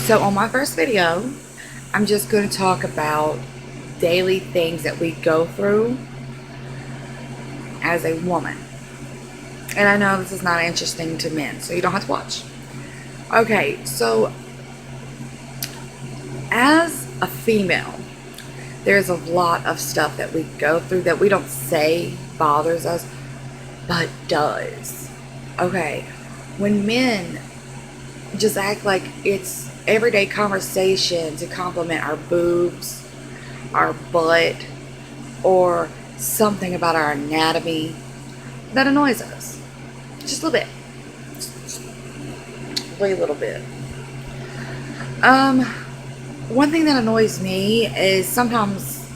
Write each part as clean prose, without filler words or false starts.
So on my first video, I'm just going to talk about daily things that we go through as a woman. And I know this is not interesting to men, so you don't have to watch. Okay, so as a female, there's a lot of stuff that we go through that we don't say bothers us, but does. Okay, when men just act like it's everyday conversation to compliment our boobs, our butt, or something about our anatomy, that annoys us. Just a little bit. Way a little bit. One thing that annoys me is sometimes,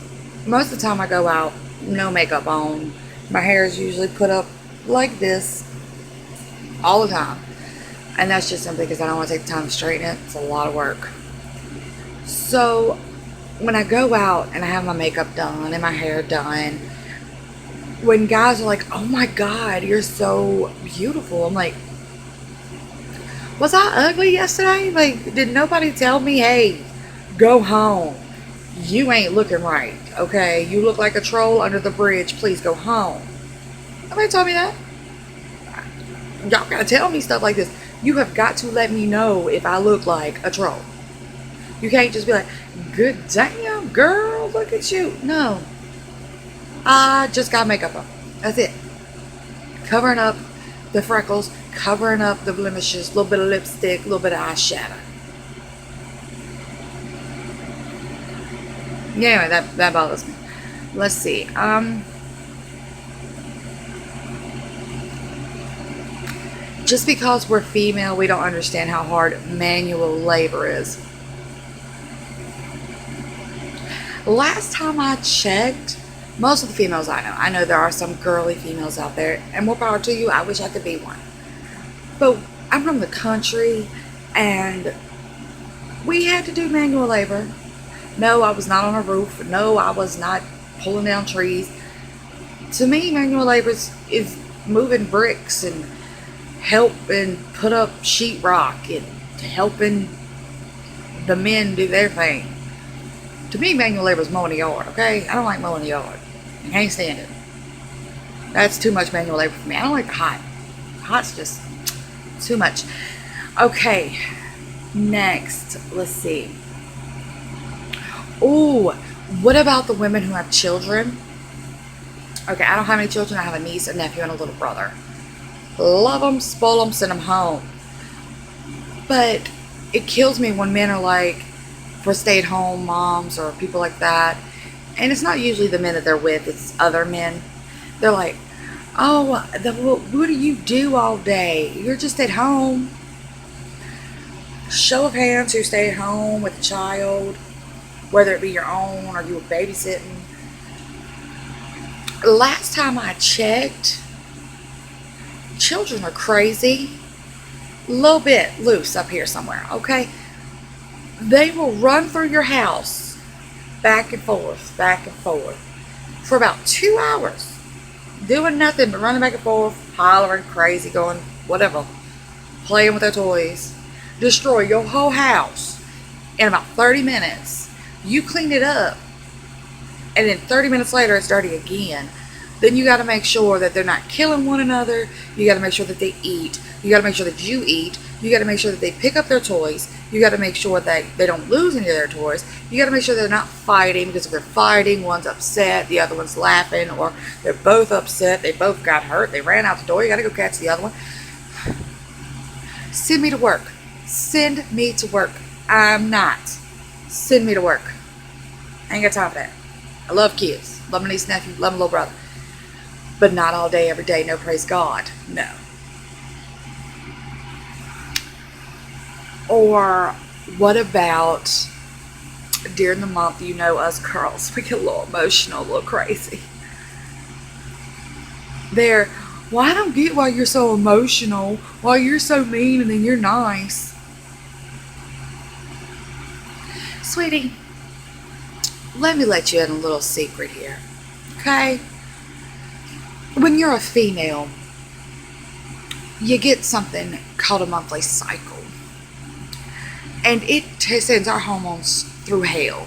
most of the time I go out, no makeup on. My hair is usually put up like this all the time. And that's just simply because I don't want to take the time to straighten it. It's a lot of work. So when I go out and I have my makeup done and my hair done, when guys are like, oh my God, you're so beautiful. I'm like, was I ugly yesterday? Like, did nobody tell me, hey, go home? You ain't looking right, okay? You look like a troll under the bridge. Please go home. Nobody told me that. Y'all gotta tell me stuff like this. You have got to let me know if I look like a troll. You can't just be like, good damn, girl, look at you. No. I just got makeup on. That's it. Covering up the freckles, covering up the blemishes, a little bit of lipstick, a little bit of eyeshadow. Yeah, anyway, that bothers me. Let's see. Just because we're female, we don't understand how hard manual labor is. Last time I checked, most of the females I know there are some girly females out there, and more power to you. I wish I could be one. But I'm from the country, and we had to do manual labor. No, I was not on a roof. No, I was not pulling down trees. To me, manual labor is moving bricks and helping put up sheetrock and helping the men do their thing. To me, manual labor is mowing the yard, okay? I don't like mowing the yard. I can't stand it. That's too much manual labor for me. I don't like the hot. Hot's just too much. Okay, next, let's see. Oh, what about the women who have children? Okay, I don't have any children. I have a niece, a nephew, and a little brother. Love them, spoil them, send them home. But it kills me when men are like, for stay-at-home moms or people like that, and it's not usually the men that they're with, it's other men. They're like, oh, what do you do all day? You're just at home. Show of hands who stay at home with a child, whether it be your own or you were babysitting. Last time I checked, children are crazy. A little bit loose up here somewhere, okay? They will run through your house back and forth for about 2 hours, doing nothing but running back and forth, hollering, crazy, going whatever, playing with their toys. Destroy your whole house in about 30 minutes. You clean it up, and then 30 minutes later it's dirty again. Then you got to make sure that they're not killing one another. You got to make sure that they eat. You got to make sure that you eat. You got to make sure that they pick up their toys. You got to make sure that they don't lose any of their toys. You got to make sure they're not fighting, because if they're fighting, one's upset, the other one's laughing, or they're both upset, they both got hurt, they ran out the door, you got to go catch the other one. Send me to work. Send me to work. I'm not. Send me to work. I ain't got time for that. I love kids. Love my niece, nephew, love my little brother. But not all day, every day. No, praise God. No. Or what about during the month, you know us girls, we get a little emotional, a little crazy. Well, I don't get why you're so emotional, why you're so mean and then you're nice. Sweetie, let me let you in a little secret here, okay? When you're a female, you get something called a monthly cycle. and it sends our hormones through hell.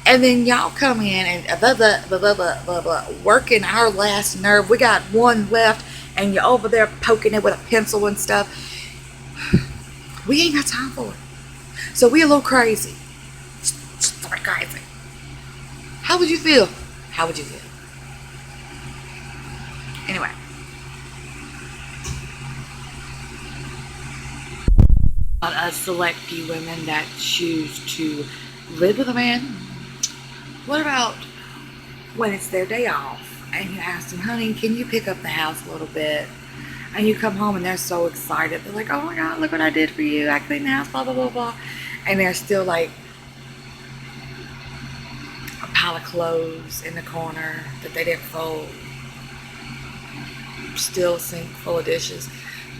And then y'all come in and blah, blah, blah, blah, blah, blah, blah, working our last nerve. We got one left, and you're over there poking it with a pencil and stuff. We ain't got time for it. So we a little crazy. Just crazy. How would you feel? How would you feel? Anyway. A select few women that choose to live with a man. What about when it's their day off and you ask them, honey, can you pick up the house a little bit? And you come home and they're so excited. They're like, oh my God, look what I did for you. I cleaned the house, blah, blah, blah, blah. And there's still like a pile of clothes in the corner that they didn't fold. Still a sink full of dishes.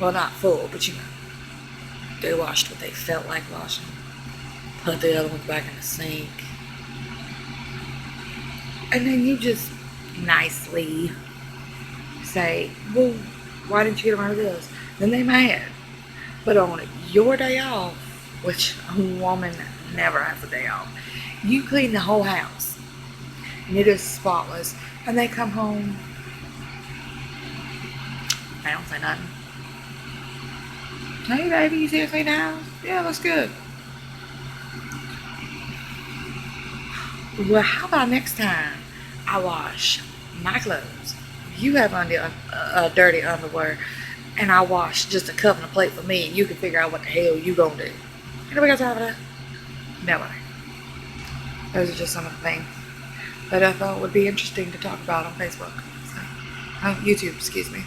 Well, not full, but you know. They washed what they felt like washing. Put the other ones back in the sink. And then you just nicely say, well, why didn't you get rid of this? Then they mad. But on your day off, which a woman never has a day off, you clean the whole house. And it is spotless. And they come home. They don't say nothing. Hey baby, you see us clean the house? Yeah, that's good. Well, how about next time I wash my clothes? You have dirty underwear, and I wash just a cup and a plate for me, and you can figure out what the hell you gonna do. Anybody got time for that? Nobody. Those are just some of the things that I thought would be interesting to talk about on Facebook. So, YouTube, excuse me.